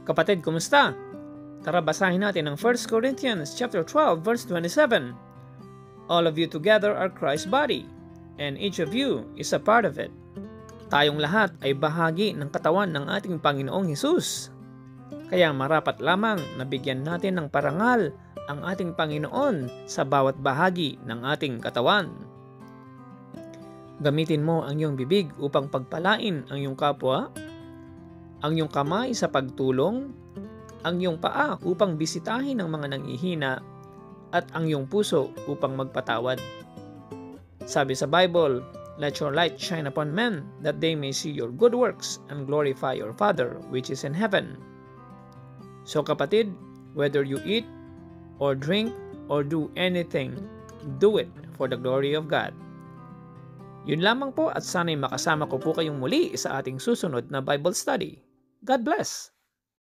Kapatid, kumusta? Tara basahin natin ang 1 Corinthians chapter 12 verse 27. All of you together are Christ's body, and each of you is a part of it. Tayong lahat ay bahagi ng katawan ng ating Panginoong Hesus. Kaya marapat lamang na bigyan natin ng parangal ang ating Panginoon sa bawat bahagi ng ating katawan. Gamitin mo ang iyong bibig upang pagpalain ang iyong kapwa, ang iyong kamay sa pagtulong, ang iyong paa upang bisitahin ang mga nanghihina, at ang iyong puso upang magpatawad. Sabi sa Bible, "Let your light shine upon men, that they may see your good works and glorify your Father which is in heaven." So kapatid, whether you eat or drink or do anything, do it for the glory of God. Yun lamang po at sana'y makasama ko po kayong muli sa ating susunod na Bible study. God bless!